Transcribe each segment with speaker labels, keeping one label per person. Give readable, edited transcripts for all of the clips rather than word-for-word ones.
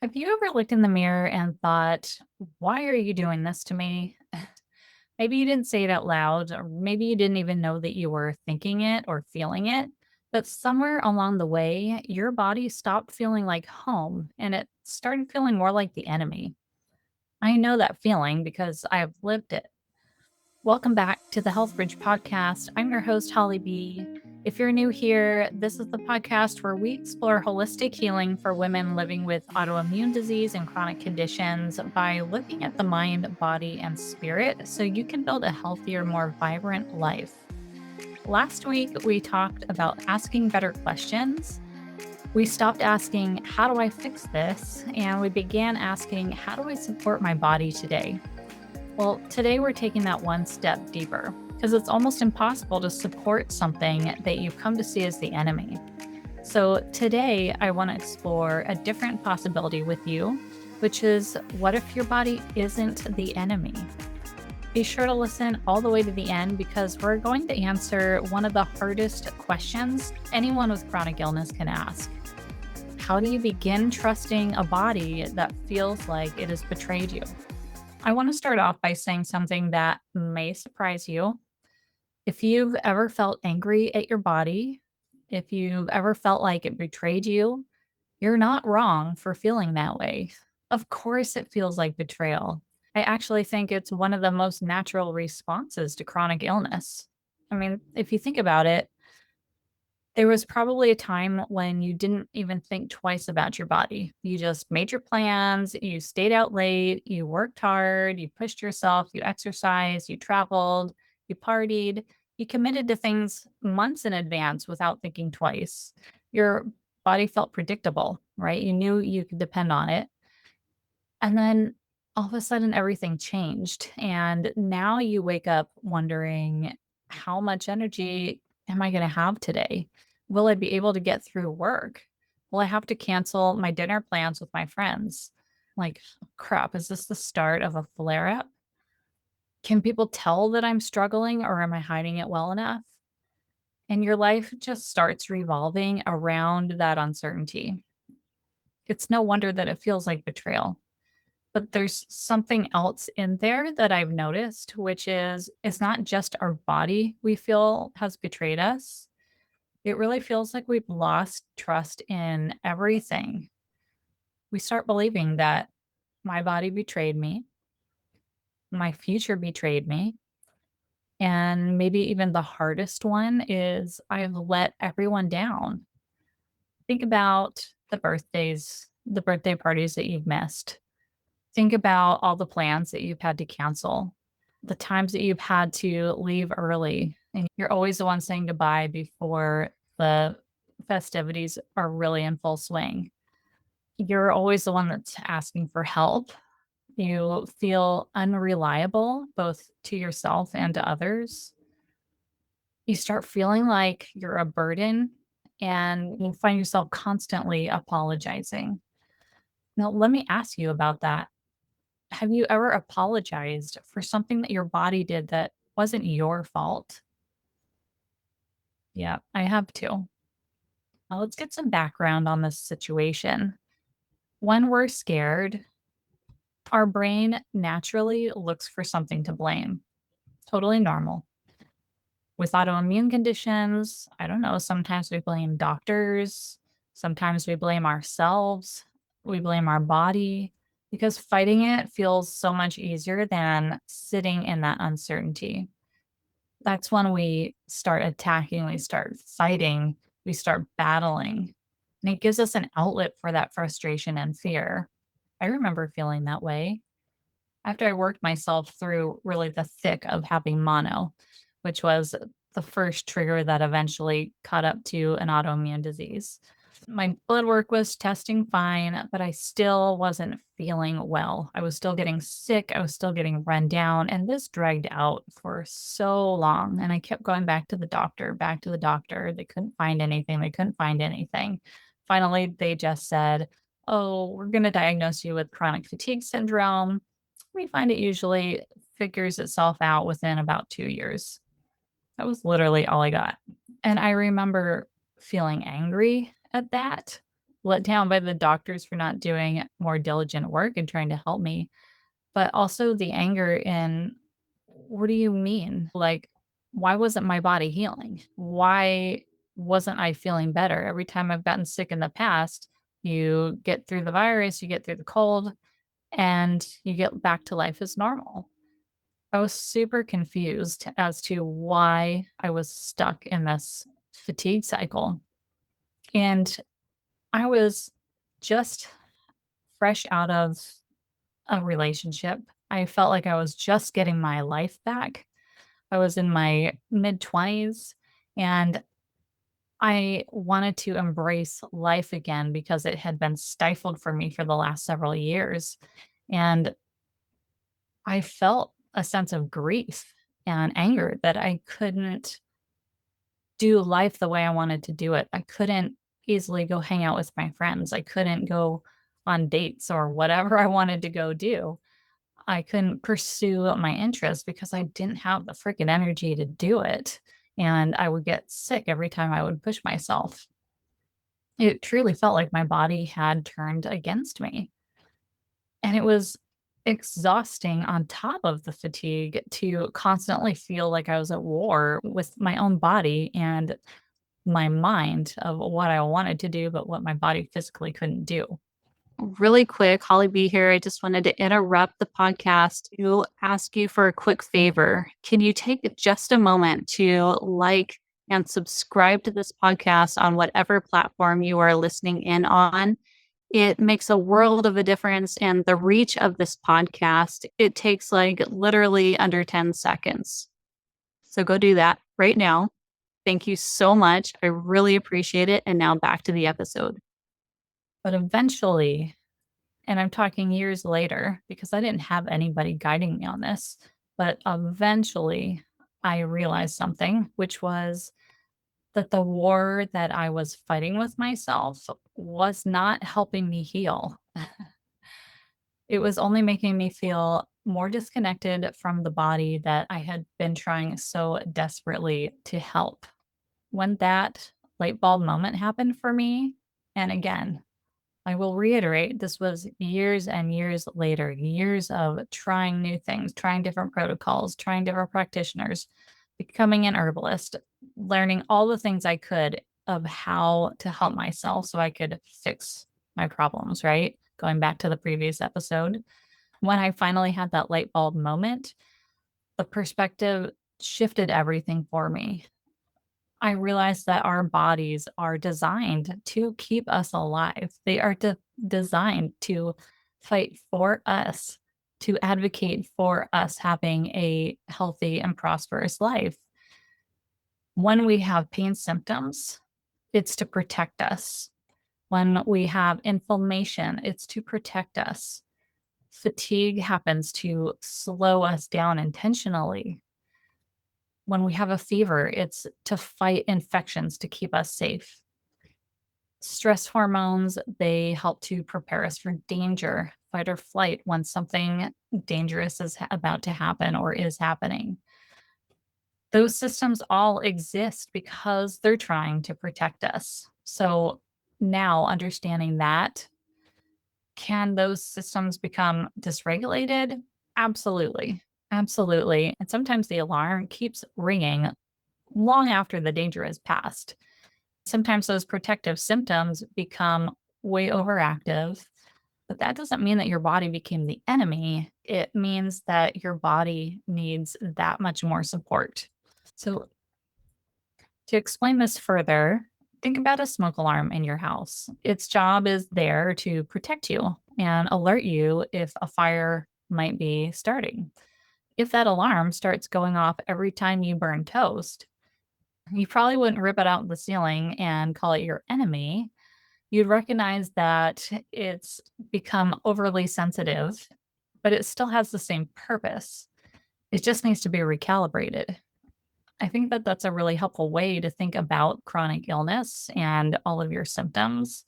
Speaker 1: Have you ever looked in the mirror and thought, why are you doing this to me? Maybe you didn't say it out loud, or maybe you didn't even know that you were thinking it or feeling it. But somewhere along the way, your body stopped feeling like home and it started feeling more like the enemy. I know that feeling because I have lived it. Welcome back to the Health Bridge podcast. I'm your host, Holly B. If you're new here, this is the podcast where we explore holistic healing for women living with autoimmune disease and chronic conditions by looking at the mind, body, and spirit so you can build a healthier, more vibrant life. Last week, we talked about asking better questions. We stopped asking, how do I fix this? And we began asking, how do I support my body today? Well, today we're taking that one step deeper because it's almost impossible to support something that you've come to see as the enemy. So, today I want to explore a different possibility with you, which is what if your body isn't the enemy? Be sure to listen all the way to the end because we're going to answer one of the hardest questions anyone with chronic illness can ask. How do you begin trusting a body that feels like it has betrayed you? I want to start off by saying something that may surprise you. If you've ever felt angry at your body, if you've ever felt like it betrayed you, you're not wrong for feeling that way. Of course, it feels like betrayal. I actually think it's one of the most natural responses to chronic illness. I mean, if you think about it, there was probably a time when you didn't even think twice about your body. You just made your plans, you stayed out late, you worked hard, you pushed yourself, you exercised, you traveled, you partied, you committed to things months in advance without thinking twice. Your body felt predictable, right? You knew you could depend on it. And then all of a sudden, everything changed. And now you wake up wondering, how much energy am I going to have today? Will I be able to get through work? Will I have to cancel my dinner plans with my friends? Like, crap, is this the start of a flare up? Can people tell that I'm struggling or am I hiding it well enough? And your life just starts revolving around that uncertainty. It's no wonder that it feels like betrayal. But there's something else in there that I've noticed, which is it's not just our body we feel has betrayed us. It really feels like we've lost trust in everything. We start believing that my body betrayed me, my future betrayed me, and maybe even the hardest one is I've let everyone down. Think about the birthday parties that you've missed. Think about all the plans that you've had to cancel, the times that you've had to leave early, and you're always the one saying goodbye before the festivities are really in full swing. You're always the one that's asking for help. You feel unreliable both to yourself and to others. You start feeling like you're a burden and you find yourself constantly apologizing. Now, let me ask you about that. Have you ever apologized for something that your body did that wasn't your fault? Yeah, I have too. Now let's get some background on this situation. When we're scared, our brain naturally looks for something to blame. Totally normal. With autoimmune conditions, I don't know, sometimes we blame doctors, sometimes we blame ourselves, we blame our body because fighting it feels so much easier than sitting in that uncertainty. That's when we start attacking, we start fighting, we start battling, and it gives us an outlet for that frustration and fear. I remember feeling that way after I worked myself through really the thick of having mono, which was the first trigger that eventually caught up to an autoimmune disease. My blood work was testing fine, but I still wasn't feeling well. I was still getting sick. I was still getting run down. And this dragged out for so long. And I kept going back to the doctor, back to the doctor. They couldn't find anything. They couldn't find anything. Finally, they just said, "Oh, we're going to diagnose you with chronic fatigue syndrome." We find it usually figures itself out within about 2 years. That was literally all I got. And I remember feeling angry at that. let down by the doctors for not doing more diligent work and trying to help me, but also the anger in, "What do you mean? Like, why wasn't my body healing? Why wasn't I feeling better? Every time I've gotten sick in the past, you get through the virus, you get through the cold, and you get back to life as normal." I was super confused as to why I was stuck in this fatigue cycle. And I was just fresh out of a relationship. I felt like I was just getting my life back. I was in my mid 20s and I wanted to embrace life again because it had been stifled for me for the last several years. And I felt a sense of grief and anger that I couldn't do life the way I wanted to do it. I couldn't easily go hang out with my friends. I couldn't go on dates or whatever I wanted to go do. I couldn't pursue my interests because I didn't have the freaking energy to do it. And I would get sick every time I would push myself. It truly felt like my body had turned against me. And it was exhausting on top of the fatigue to constantly feel like I was at war with my own body and my mind of what I wanted to do, but what my body physically couldn't do.
Speaker 2: Really quick, Holly B here. I just wanted to interrupt the podcast to ask you for a quick favor. Can you take just a moment to like and subscribe to this podcast on whatever platform you are listening in on? It makes a world of a difference. And the reach of this podcast, it takes like literally under 10 seconds. So go do that right now. Thank you so much. I really appreciate it. And now back to the episode.
Speaker 1: But eventually, and I'm talking years later because I didn't have anybody guiding me on this, but eventually I realized something, which was that the war that I was fighting with myself was not helping me heal. It was only making me feel more disconnected from the body that I had been trying so desperately to help. When that light bulb moment happened for me, and again, I will reiterate, this was years and years later, years of trying new things, trying different protocols, trying different practitioners, becoming an herbalist, learning all the things I could of how to help myself so I could fix my problems, right? Going back to the previous episode. When I finally had that light bulb moment, the perspective shifted everything for me. I realized that our bodies are designed to keep us alive. They are designed to fight for us, to advocate for us having a healthy and prosperous life. When we have pain symptoms, it's to protect us. When we have inflammation, it's to protect us. Fatigue happens to slow us down intentionally. When we have a fever, it's to fight infections to keep us safe. Stress hormones, they help to prepare us for danger, fight or flight when something dangerous is about to happen or is happening. Those systems all exist because they're trying to protect us. So now understanding that, can those systems become dysregulated? Absolutely. Absolutely. And sometimes the alarm keeps ringing long after the danger has passed. Sometimes those protective symptoms become way overactive, but that doesn't mean that your body became the enemy. It means that your body needs that much more support. So, to explain this further, think about a smoke alarm in your house. Its job is there to protect you and alert you if a fire might be starting. If that alarm starts going off every time you burn toast, you probably wouldn't rip it out of the ceiling and call it your enemy. You'd recognize that it's become overly sensitive, but it still has the same purpose. It just needs to be recalibrated. I think that that's a really helpful way to think about chronic illness and all of your symptoms.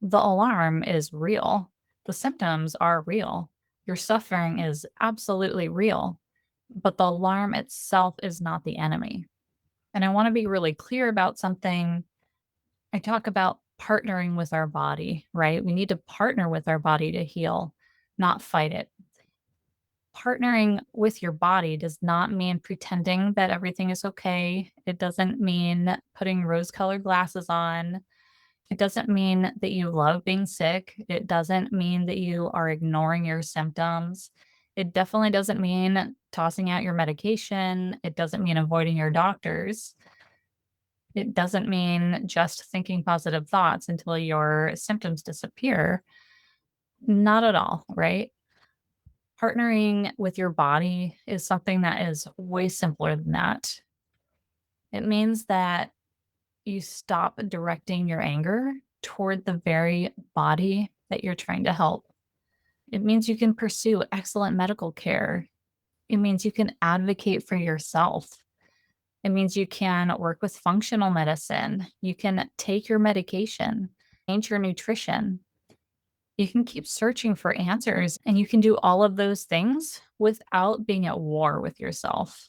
Speaker 1: The alarm is real. The symptoms are real. Your suffering is absolutely real, but the alarm itself is not the enemy. And I want to be really clear about something. I talk about partnering with our body, right? We need to partner with our body to heal, not fight it. Partnering with your body does not mean pretending that everything is okay. It doesn't mean putting rose colored glasses on. It doesn't mean that you love being sick. It doesn't mean that you are ignoring your symptoms. It definitely doesn't mean tossing out your medication. It doesn't mean avoiding your doctors. It doesn't mean just thinking positive thoughts until your symptoms disappear. Not at all, right? Partnering with your body is something that is way simpler than that. It means that you stop directing your anger toward the very body that you're trying to help. It means you can pursue excellent medical care. It means you can advocate for yourself. It means you can work with functional medicine. You can take your medication, change your nutrition. You can keep searching for answers, and you can do all of those things without being at war with yourself.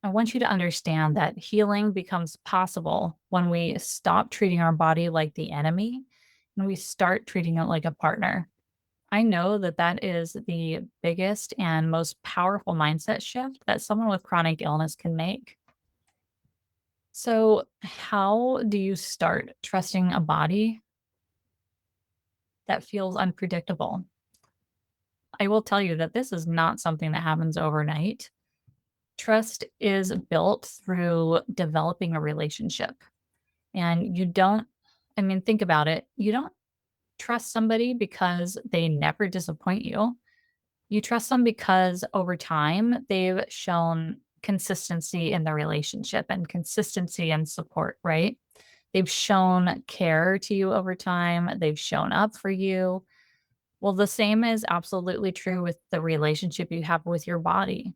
Speaker 1: I want you to understand that healing becomes possible when we stop treating our body like the enemy and we start treating it like a partner. I know that that is the biggest and most powerful mindset shift that someone with chronic illness can make. So, how do you start trusting a body that feels unpredictable? I will tell you that this is not something that happens overnight. Trust is built through developing a relationship. And you don't, I mean, think about it. You don't trust somebody because they never disappoint you. You trust them because over time they've shown consistency in the relationship and consistency and support, right? They've shown care to you over time. They've shown up for you. Well, the same is absolutely true with the relationship you have with your body.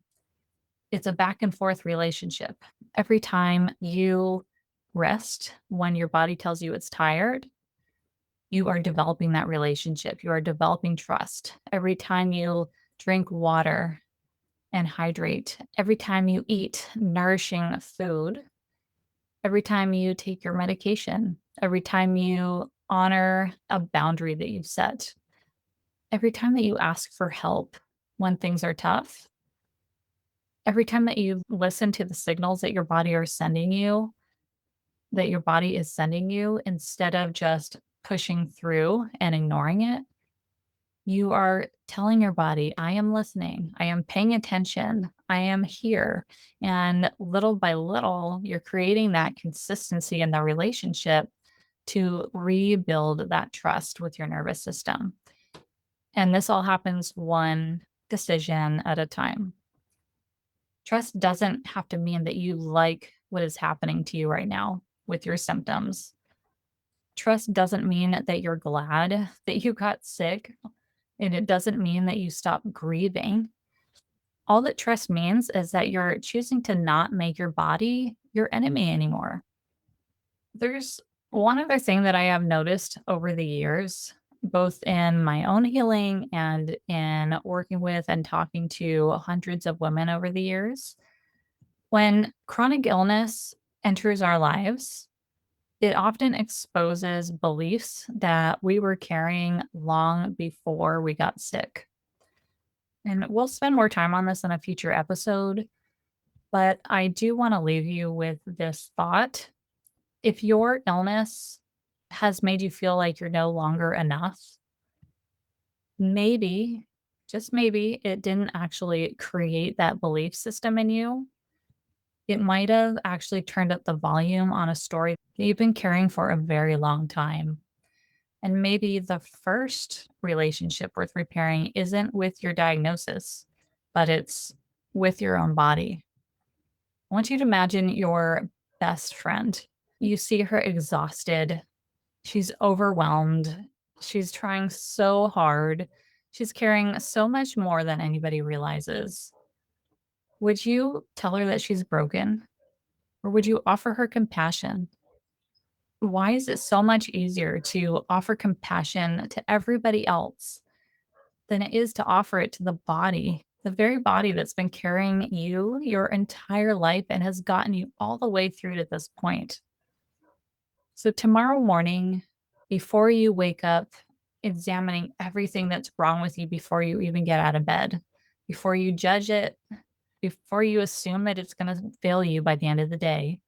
Speaker 1: It's a back and forth relationship. Every time you rest when your body tells you it's tired, you are developing that relationship. You are developing trust. Every time you drink water and hydrate, every time you eat nourishing food, every time you take your medication, every time you honor a boundary that you've set, every time that you ask for help when things are tough, every time that you listen to the signals that your body are sending you, that your body is sending you instead of just pushing through and ignoring it, you are telling your body, I am listening, I am paying attention, I am here. And little by little, you're creating that consistency in the relationship to rebuild that trust with your nervous system. And this all happens one decision at a time. Trust doesn't have to mean that you like what is happening to you right now with your symptoms. Trust doesn't mean that you're glad that you got sick, and it doesn't mean that you stop grieving. All that trust means is that you're choosing to not make your body your enemy anymore. There's one other thing that I have noticed over the years, both in my own healing and in working with and talking to hundreds of women over the years. When chronic illness enters our lives, it often exposes beliefs that we were carrying long before we got sick. And we'll spend more time on this in a future episode, but I do want to leave you with this thought. If your illness has made you feel like you're no longer enough, maybe, just maybe, it didn't actually create that belief system in you. It might have actually turned up the volume on a story that you've been carrying for a very long time. And maybe the first relationship worth repairing isn't with your diagnosis, but it's with your own body. I want you to imagine your best friend. You see her exhausted. She's overwhelmed. She's trying so hard. She's carrying so much more than anybody realizes. Would you tell her that she's broken? Or would you offer her compassion? Why is it so much easier to offer compassion to everybody else than it is to offer it to the body, the very body that's been carrying you your entire life and has gotten you all the way through to this point? So, tomorrow morning, before you wake up, examining everything that's wrong with you before you even get out of bed, before you judge it, before you assume that it's going to fail you by the end of the day.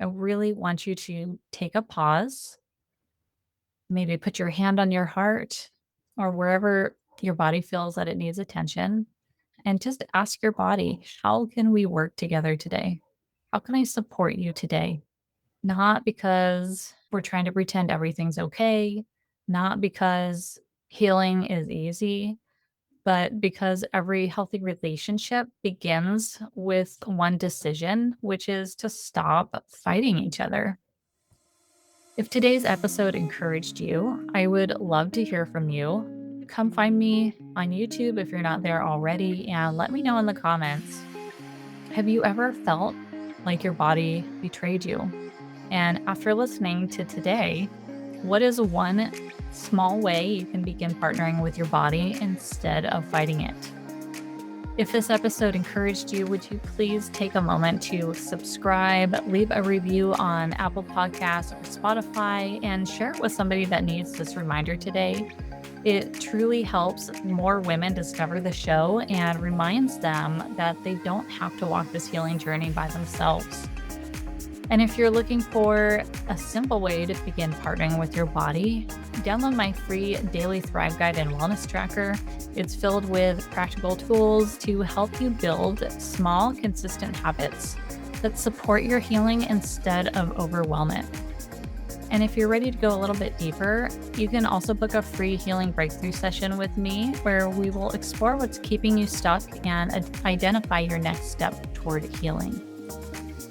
Speaker 1: I really want you to take a pause, maybe put your hand on your heart or wherever your body feels that it needs attention, and just ask your body, how can we work together today? How can I support you today? Not because we're trying to pretend everything's okay, not because healing is easy, but because every healthy relationship begins with one decision, which is to stop fighting each other. If today's episode encouraged you, I would love to hear from you. Come find me on YouTube if you're not there already, and let me know in the comments. Have you ever felt like your body betrayed you? And after listening to today, what is one small way you can begin partnering with your body instead of fighting it? If this episode encouraged you, would you please take a moment to subscribe, leave a review on Apple Podcasts or Spotify, and share it with somebody that needs this reminder today? It truly helps more women discover the show and reminds them that they don't have to walk this healing journey by themselves. And if you're looking for a simple way to begin partnering with your body, download my free daily Thrive Guide and Wellness Tracker. It's filled with practical tools to help you build small, consistent habits that support your healing instead of overwhelm it. And if you're ready to go a little bit deeper, you can also book a free healing breakthrough session with me where we will explore what's keeping you stuck and identify your next step toward healing.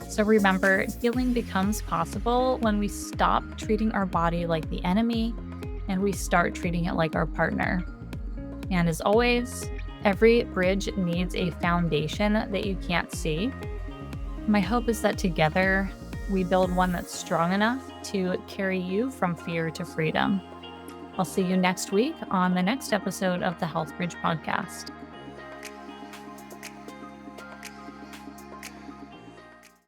Speaker 1: So remember, healing becomes possible when we stop treating our body like the enemy and we start treating it like our partner. And as always, every bridge needs a foundation that you can't see. My hope is that together we build one that's strong enough to carry you from fear to freedom. I'll see you next week on the next episode of the Health Bridge podcast.